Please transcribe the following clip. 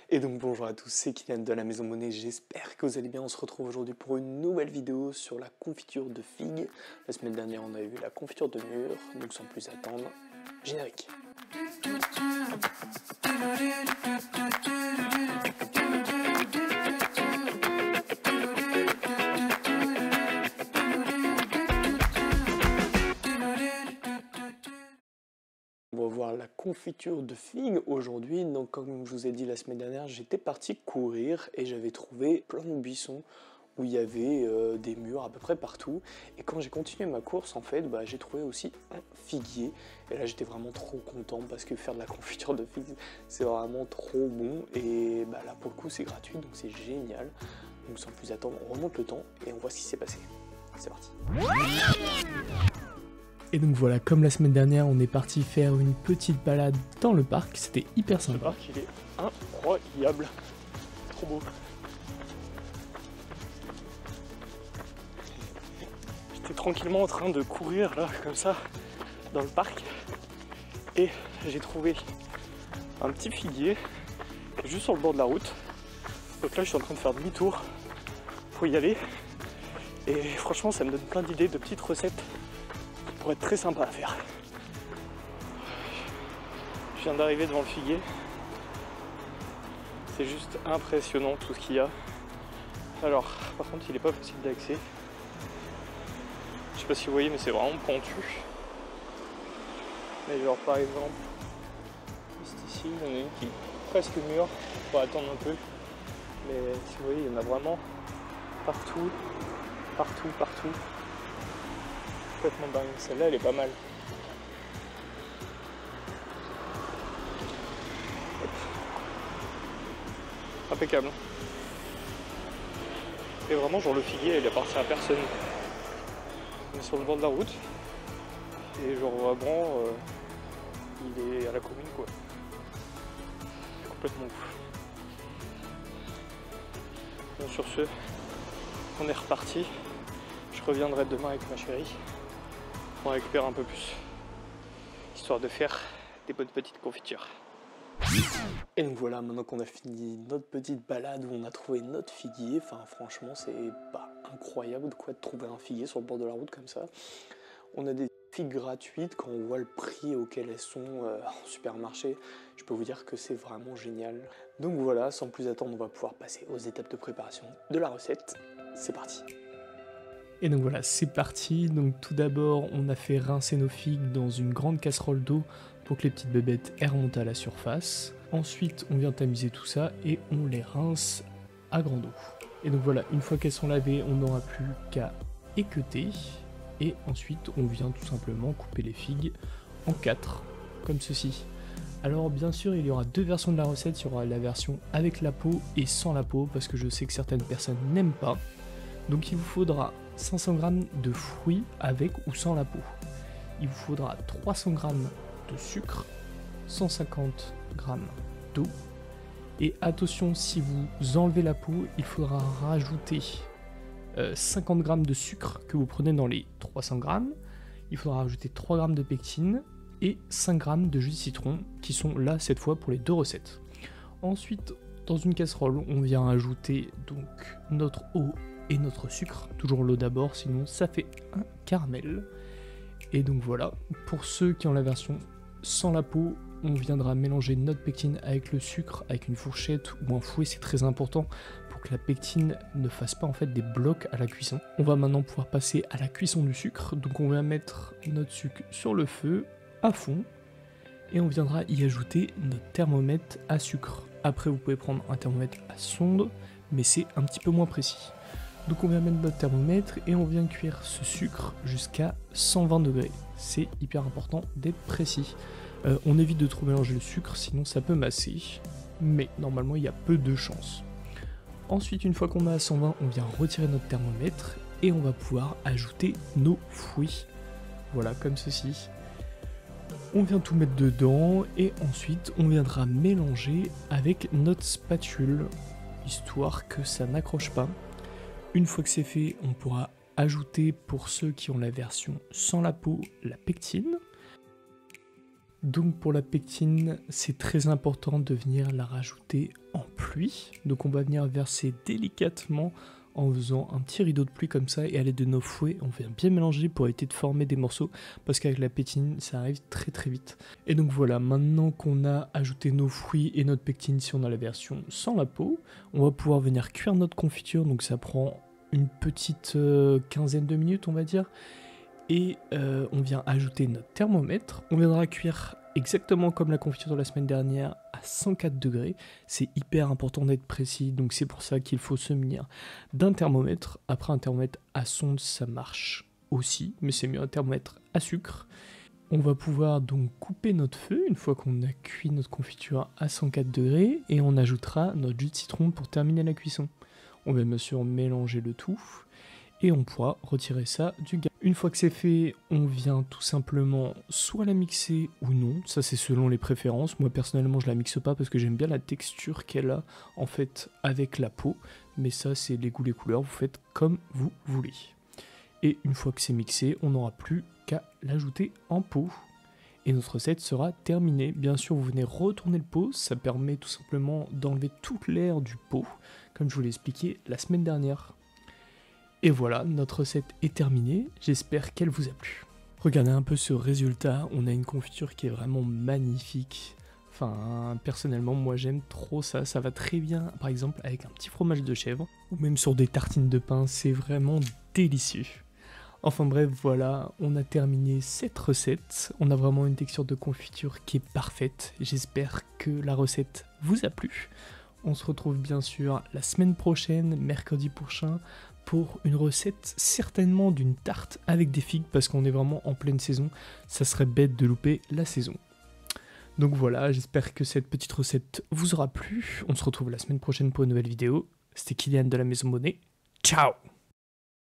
Et donc bonjour à tous, c'est Kylian de la Maison Monnaie, j'espère que vous allez bien. On se retrouve aujourd'hui pour une nouvelle vidéo sur la confiture de figues. La semaine dernière on avait vu la confiture de mûre, donc sans plus attendre, générique. On va voir la confiture de figues aujourd'hui. Donc comme je vous ai dit la semaine dernière, j'étais parti courir et j'avais trouvé plein de buissons où il y avait des mûres à peu près partout. Et quand j'ai continué ma course, en fait, j'ai trouvé aussi un figuier. Et là, j'étais vraiment trop content parce que faire de la confiture de figues, c'est vraiment trop bon. Et là, pour le coup, c'est gratuit, donc c'est génial. Donc sans plus attendre, on remonte le temps et on voit ce qui s'est passé. C'est parti. Et donc voilà, comme la semaine dernière, on est parti faire une petite balade dans le parc, c'était hyper sympa. Le parc, il est incroyable, trop beau. J'étais tranquillement en train de courir là, comme ça, dans le parc, et j'ai trouvé un petit figuier juste sur le bord de la route. Donc là, je suis en train de faire demi-tour pour y aller, et franchement, ça me donne plein d'idées de petites recettes pour être très sympa à faire. Je viens d'arriver devant le figuier. C'est juste impressionnant tout ce qu'il y a. Alors, par contre, il n'est pas facile d'accès. Je sais pas si vous voyez, mais c'est vraiment pentu. Mais genre, par exemple, juste ici, il y en a une qui est presque mûre. Il faut attendre un peu. Mais si vous voyez, il y en a vraiment partout, partout, partout. Complètement dingue. Celle-là, elle est pas mal. Hop. Impeccable. Et vraiment, genre le figuier, il appartient à personne. On est sur le bord de la route. Et genre vraiment, il est à la commune quoi. C'est complètement ouf. Bon, sur ce, on est reparti. Je reviendrai demain avec ma chérie. On récupère un peu plus, histoire de faire des bonnes petites confitures. Et donc voilà, maintenant qu'on a fini notre petite balade où on a trouvé notre figuier, enfin franchement c'est incroyable de trouver un figuier sur le bord de la route comme ça. On a des figues gratuites, quand on voit le prix auquel elles sont en supermarché, je peux vous dire que c'est vraiment génial. Donc voilà, sans plus attendre, on va pouvoir passer aux étapes de préparation de la recette. C'est parti. Et donc voilà, c'est parti. Donc tout d'abord, on a fait rincer nos figues dans une grande casserole d'eau pour que les petites bébêtes aient remonté à la surface. Ensuite, on vient tamiser tout ça et on les rince à grande eau. Et donc voilà, une fois qu'elles sont lavées, on n'aura plus qu'à équeuter. Et ensuite, on vient tout simplement couper les figues en 4, comme ceci. Alors bien sûr, il y aura deux versions de la recette. Il y aura la version avec la peau et sans la peau, parce que je sais que certaines personnes n'aiment pas. Donc il vous faudra 500 g de fruits avec ou sans la peau. Il vous faudra 300 g de sucre, 150 g d'eau. Et attention, si vous enlevez la peau, il faudra rajouter 50 g de sucre que vous prenez dans les 300 g. Il faudra rajouter 3 g de pectine et 5 g de jus de citron qui sont là cette fois pour les deux recettes. Ensuite, dans une casserole, on vient ajouter donc notre eau et notre sucre, toujours l'eau d'abord, sinon ça fait un caramel. Et donc voilà, pour ceux qui ont la version sans la peau, on viendra mélanger notre pectine avec le sucre, avec une fourchette ou un fouet, c'est très important pour que la pectine ne fasse pas en fait des blocs à la cuisson. On va maintenant pouvoir passer à la cuisson du sucre, donc on va mettre notre sucre sur le feu à fond et on viendra y ajouter notre thermomètre à sucre. Après vous pouvez prendre un thermomètre à sonde, mais c'est un petit peu moins précis. Donc on vient mettre notre thermomètre et on vient cuire ce sucre jusqu'à 120 degrés. C'est hyper important d'être précis. On évite de trop mélanger le sucre, sinon ça peut masser. Mais normalement il y a peu de chances. Ensuite, une fois qu'on a à 120, on vient retirer notre thermomètre et on va pouvoir ajouter nos fruits. Voilà, comme ceci. On vient tout mettre dedans et ensuite on viendra mélanger avec notre spatule, histoire que ça n'accroche pas. Une fois que c'est fait, on pourra ajouter, pour ceux qui ont la version sans la peau, la pectine. Donc pour la pectine, c'est très important de venir la rajouter en pluie. Donc on va venir verser délicatement en faisant un petit rideau de pluie comme ça, et à l'aide de nos fouets, on vient bien mélanger pour éviter de former des morceaux, parce qu'avec la pectine, ça arrive très très vite. Et donc voilà, maintenant qu'on a ajouté nos fruits et notre pectine, si on a la version sans la peau, on va pouvoir venir cuire notre confiture, donc ça prend une petite quinzaine de minutes on va dire. Et on vient ajouter notre thermomètre, on viendra cuire exactement comme la confiture de la semaine dernière à 104 degrés, c'est hyper important d'être précis, donc c'est pour ça qu'il faut se munir d'un thermomètre. Après un thermomètre à sonde ça marche aussi, mais c'est mieux un thermomètre à sucre. On va pouvoir donc couper notre feu une fois qu'on a cuit notre confiture à 104 degrés et on ajoutera notre jus de citron pour terminer la cuisson. On va bien sûr mélanger le tout et on pourra retirer ça du gaz. Une fois que c'est fait, on vient tout simplement soit la mixer ou non, ça c'est selon les préférences. Moi personnellement je la mixe pas parce que j'aime bien la texture qu'elle a en fait avec la peau, mais ça c'est les goûts les couleurs, vous faites comme vous voulez. Et une fois que c'est mixé, on n'aura plus qu'à l'ajouter en pot. Et notre recette sera terminée. Bien sûr, vous venez retourner le pot, ça permet tout simplement d'enlever toute l'air du pot, comme je vous l'ai expliqué la semaine dernière. Et voilà, notre recette est terminée, j'espère qu'elle vous a plu. Regardez un peu ce résultat, on a une confiture qui est vraiment magnifique. Enfin, personnellement, moi j'aime trop ça, ça va très bien, par exemple, avec un petit fromage de chèvre, ou même sur des tartines de pain, c'est vraiment délicieux. Enfin bref, voilà, on a terminé cette recette, on a vraiment une texture de confiture qui est parfaite, j'espère que la recette vous a plu. On se retrouve bien sûr la semaine prochaine, mercredi prochain, pour une recette certainement d'une tarte avec des figues, parce qu'on est vraiment en pleine saison, ça serait bête de louper la saison. Donc voilà, j'espère que cette petite recette vous aura plu, on se retrouve la semaine prochaine pour une nouvelle vidéo. C'était Kylian de la Maison Bonnet, ciao!